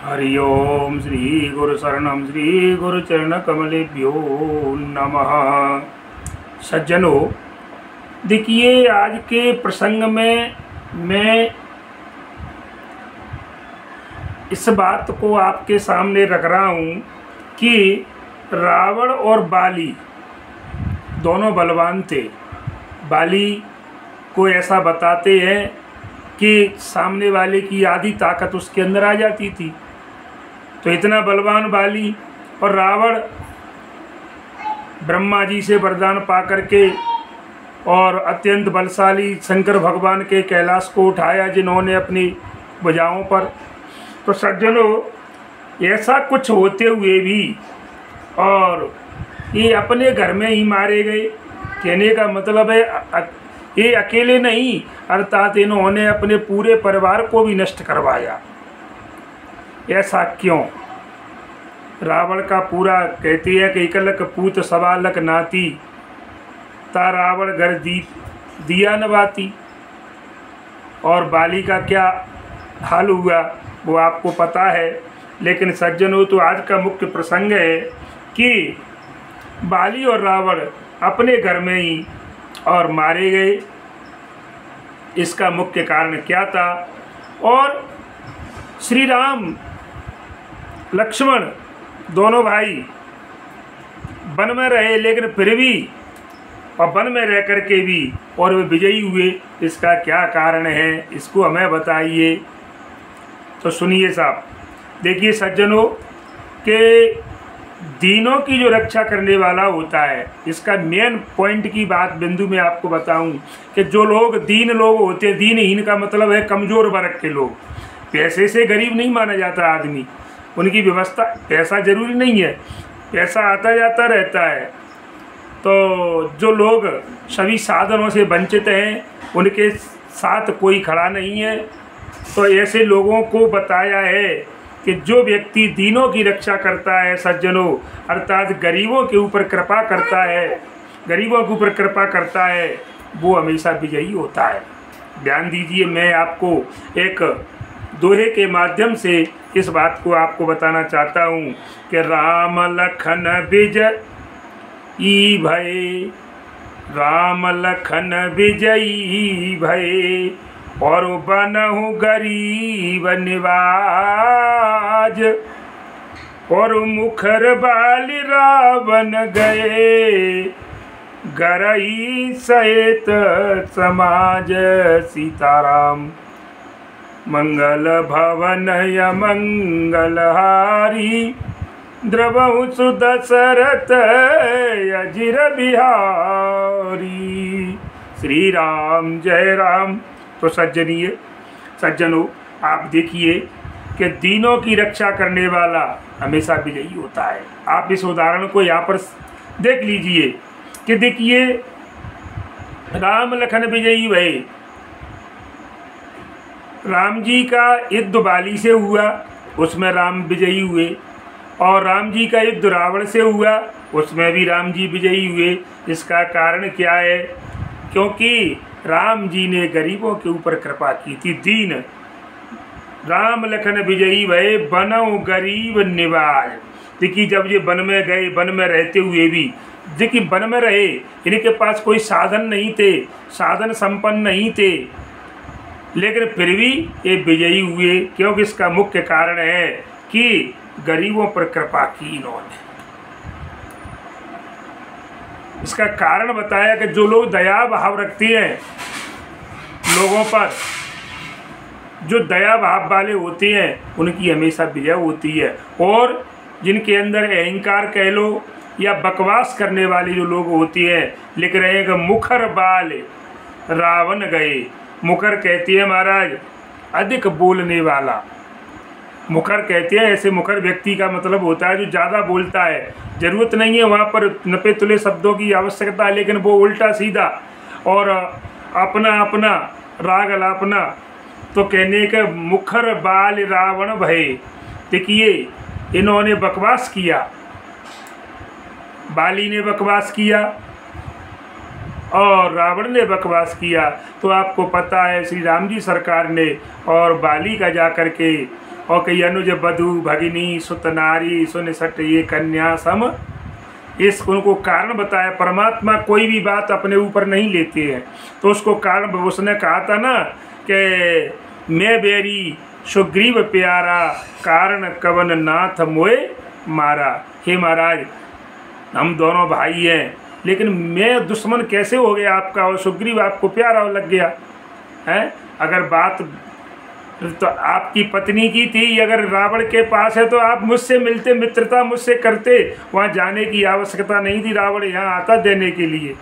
हरि ओम श्री गुरु शरणम श्री गुरु चरण कमलेभ्यो नमः। सज्जनों, देखिए आज के प्रसंग में मैं इस बात को आपके सामने रख रहा हूँ कि रावण और बाली दोनों बलवान थे। बाली को ऐसा बताते हैं कि सामने वाले की आधी ताकत उसके अंदर आ जाती थी। तो इतना बलवान बाली और रावण ब्रह्मा जी से वरदान पा करके और अत्यंत बलशाली शंकर भगवान के कैलाश को उठाया जिन्होंने अपनी भुजाओं पर। तो सज्जनों, ऐसा कुछ होते हुए भी और ये अपने घर में ही मारे गए। कहने का मतलब है ये अकेले नहीं, अर्थात इन्होंने अपने पूरे परिवार को भी नष्ट करवाया। ऐसा क्यों? रावण का पूरा कहती है कि इकलक पूत सवालक नाती ता रावण घर दिया नवाती। और बाली का क्या हाल हुआ वो आपको पता है। लेकिन सज्जनों, तो आज का मुख्य प्रसंग है कि बाली और रावण अपने घर में ही और मारे गए। इसका मुख्य कारण क्या था? और श्री राम लक्ष्मण दोनों भाई वन में रहे, लेकिन फिर भी और वन में रह कर के भी और वे विजयी हुए। इसका क्या कारण है, इसको हमें बताइए। तो सुनिए साहब, देखिए सज्जनों के दीनों की जो रक्षा करने वाला होता है, इसका मेन पॉइंट की बात बिंदु में आपको बताऊं कि जो लोग दीन लोग होते हैं, दीनहीन का मतलब है कमज़ोर वर्ग के लोग। पैसे से गरीब नहीं माना जाता आदमी, उनकी व्यवस्था, पैसा जरूरी नहीं है, पैसा आता जाता रहता है। तो जो लोग सभी साधनों से वंचित हैं, उनके साथ कोई खड़ा नहीं है। तो ऐसे लोगों को बताया है कि जो व्यक्ति दीनों की रक्षा करता है सज्जनों, अर्थात गरीबों के ऊपर कृपा करता है, गरीबों के ऊपर कृपा करता है, वो हमेशा विजयी होता है। ध्यान दीजिए, मैं आपको एक दोहे के माध्यम से इस बात को आपको बताना चाहता हूँ कि राम लखन विजयी भय, राम लखन विजयी भय, और बनहु गरीब निवाज, और मुखर बाली रावण गए, गरई सहित समाज। सीताराम। मंगल भवन मंगलहारी, द्रवहु सुदशरथ अजिर बिहारी। श्री राम जय राम। तो सज्जनों, आप देखिए कि दीनों की रक्षा करने वाला हमेशा विजयी होता है। आप इस उदाहरण को यहाँ पर देख लीजिए कि देखिए राम लखन विजयी भय। राम जी का युद्ध बाली से हुआ, उसमें राम विजयी हुए, और राम जी का युद्ध रावण से हुआ, उसमें भी राम जी विजयी हुए। इसका कारण क्या है? क्योंकि राम जी ने गरीबों के ऊपर कृपा की थी। दीन राम लखन विजयी भय, बनऊ गरीब निवाज। देखिए जब ये वन में गए, वन में रहते हुए भी देखिए वन में रहे, इनके पास कोई साधन नहीं थे, साधन संपन्न नहीं थे, लेकिन फिर भी ये विजयी हुए। क्योंकि इसका मुख्य कारण है कि गरीबों पर कृपा की इन्होंने। इसका कारण बताया कि जो लोग दया भाव रखते हैं लोगों पर, जो दया भाव वाले होते हैं, उनकी हमेशा विजय होती है। और जिनके अंदर अहंकार कह लो या बकवास करने वाले जो लोग होते हैं, लिख रहे हैं कि मुखर बाल रावण गए। मुखर कहती है महाराज अधिक बोलने वाला। मुखर कहते हैं, ऐसे मुखर व्यक्ति का मतलब होता है जो ज़्यादा बोलता है। ज़रूरत नहीं है वहाँ पर नपे तुले शब्दों की आवश्यकता है, लेकिन वो उल्टा सीधा और अपना अपना राग अलापना। तो कहने के मुखर बाल रावण भय। देखिए इन्होंने बकवास किया, बाली ने बकवास किया और रावण ने बकवास किया। तो आपको पता है श्री राम जी सरकार ने और बाली का जा कर के और कई अनुज बधु भगिनी सुत नारी सुन सट ये कन्या सम, इस उनको कारण बताया। परमात्मा कोई भी बात अपने ऊपर नहीं लेते हैं, तो उसको कारण उसने कहा था ना कि मैं बेरी सुग्रीव प्यारा कारण कवन नाथ मोए मारा। हे महाराज, हम दोनों भाई हैं, लेकिन मैं दुश्मन कैसे हो गया आपका और सुग्रीव आपको प्यारा लग गया है? अगर बात तो आपकी पत्नी की थी, अगर रावण के पास है तो आप मुझसे मिलते, मित्रता मुझसे करते, वहाँ जाने की आवश्यकता नहीं थी, रावण यहाँ आता देने के लिए।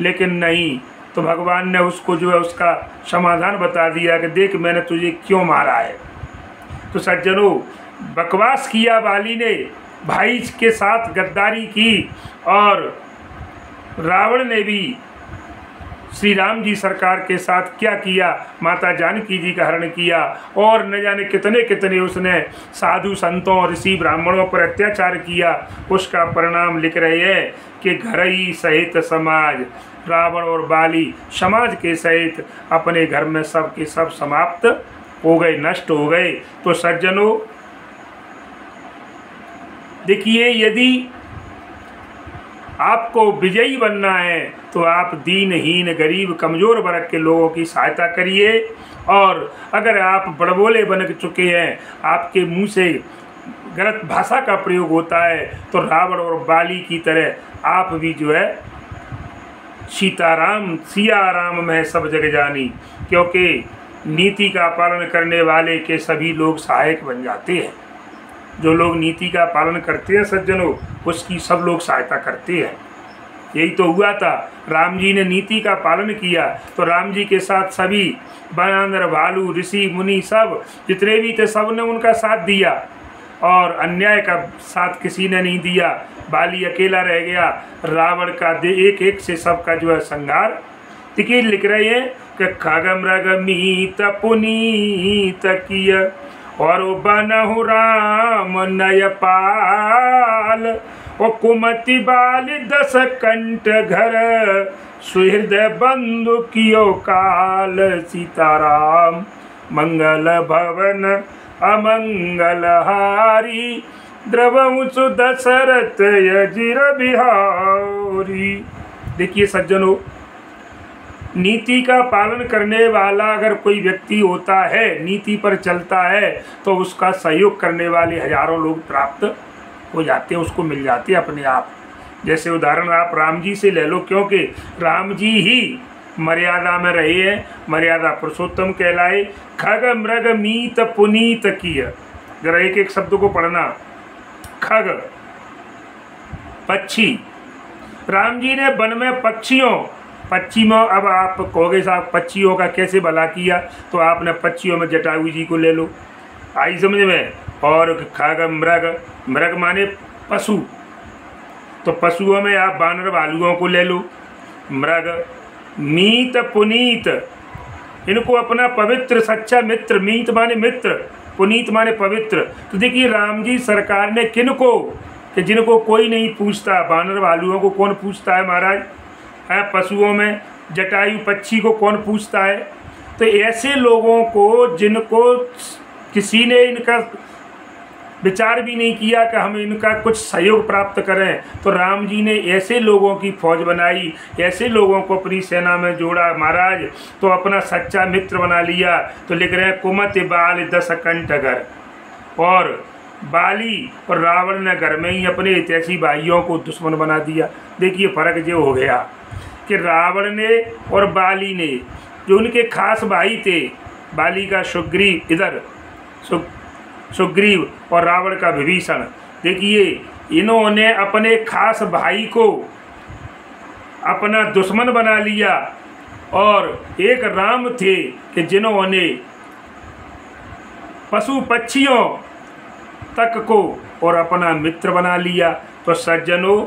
लेकिन नहीं, तो भगवान ने उसको जो है उसका समाधान बता दिया कि देख मैंने तुझे क्यों मारा है। तो सज्जनों, बकवास किया बाली ने, भाई के साथ गद्दारी की, और रावण ने भी श्री राम जी सरकार के साथ क्या किया, माता जानकी जी का हरण किया, और न जाने कितने कितने उसने साधु संतों ऋषि ब्राह्मणों पर अत्याचार किया। उसका परिणाम लिख रहे हैं कि घर ही सहित समाज, रावण और बाली समाज के सहित अपने घर में सब के सब समाप्त हो गए, नष्ट हो गए। तो सज्जनों देखिए, यदि आपको विजयी बनना है तो आप दीनहीन गरीब कमज़ोर वर्ग के लोगों की सहायता करिए, और अगर आप बड़बोले बन चुके हैं, आपके मुंह से गलत भाषा का प्रयोग होता है, तो रावण और बाली की तरह आप भी जो है सीताराम सिया राम में सब जग जानी, क्योंकि नीति का पालन करने वाले के सभी लोग सहायक बन जाते हैं। जो लोग नीति का पालन करते हैं सज्जनों, उसकी सब लोग सहायता करते हैं। यही तो हुआ था, राम जी ने नीति का पालन किया तो राम जी के साथ सभी बानर भालू ऋषि मुनि सब जितने भी थे, सब ने उनका साथ दिया, और अन्याय का साथ किसी ने नहीं दिया। बाली अकेला रह गया, रावण का एक एक से सबका जो है संहार। देखिए लिख रहे हैं कि खग मृग मीत पुनीत किय, और बनहु राम नयपाल, ओ कुमति बाल 10 कंठ घर, सुहृदय बंधु कियो काल। सीताराम मंगल भवन अमंगल हारी, द्रवंसु दशरथ यजिर बिहारी। देखिए सज्जनों, नीति का पालन करने वाला अगर कोई व्यक्ति होता है, नीति पर चलता है, तो उसका सहयोग करने वाले हजारों लोग प्राप्त हो जाते हैं, उसको मिल जाते हैं अपने आप। जैसे उदाहरण आप राम जी से ले लो, क्योंकि राम जी ही मर्यादा में रहे हैं, मर्यादा पुरुषोत्तम कहलाए। खग मृग मीत पुनीत किय, जरा एक एक शब्द को पढ़ना। खग पक्षी, राम जी ने वन में पक्षी में, अब आप कहोगे साहब पक्षियों का कैसे भला किया, तो आपने पक्षियों में जटायु जी को ले लो, आई समझ में। और खग मृग, मृग माने पशु, तो पशुओं में आप बानर भालुओं को ले लो। मृग मीत पुनीत, इनको अपना पवित्र सच्चा मित्र, मीत माने मित्र, पुनीत माने पवित्र। तो देखिए राम जी सरकार ने किनको, कि जिनको कोई नहीं पूछता, बानर भालुओं को कौन पूछता है महाराज, है पशुओं में जटायु पक्षी को कौन पूछता है। तो ऐसे लोगों को जिनको किसी ने इनका विचार भी नहीं किया कि हम इनका कुछ सहयोग प्राप्त करें, तो राम जी ने ऐसे लोगों की फौज बनाई, ऐसे लोगों को अपनी सेना में जोड़ा महाराज, तो अपना सच्चा मित्र बना लिया। तो लिख रहे हैं कुमति बाल 10 कंठ घर, और बाली और रावण ने घर में ही अपने हितैषी भाइयों को दुश्मन बना दिया। देखिए फर्क जो हो गया कि रावण ने और बाली ने, जो उनके खास भाई थे, बाली का सुग्रीव, इधर सुग्रीव और रावण का विभीषण, देखिए इन्होंने अपने खास भाई को अपना दुश्मन बना लिया, और एक राम थे कि जिन्होंने पशु पक्षियों तक को और अपना मित्र बना लिया। तो सज्जनों,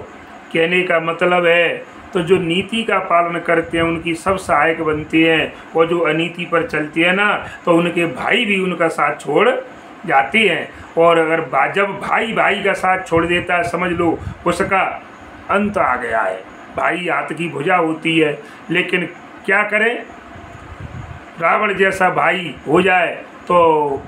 कहने का मतलब है, तो जो नीति का पालन करते हैं उनकी सब सहायक बनते हैं, और जो अनीति पर चलते हैं ना, तो उनके भाई भी उनका साथ छोड़ जाते हैं। और अगर जब भाई भाई का साथ छोड़ देता है, समझ लो उसका अंत आ गया है। भाई हाथ की भुजा होती है, लेकिन क्या करें, रावण जैसा भाई हो जाए तो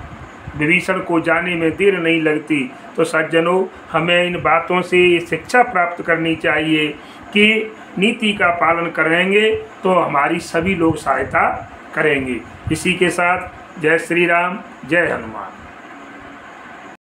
विभीषण को जाने में देर नहीं लगती। तो सज्जनों, हमें इन बातों से शिक्षा प्राप्त करनी चाहिए कि नीति का पालन करेंगे तो हमारी सभी लोग सहायता करेंगे। इसी के साथ जय श्री राम, जय हनुमान।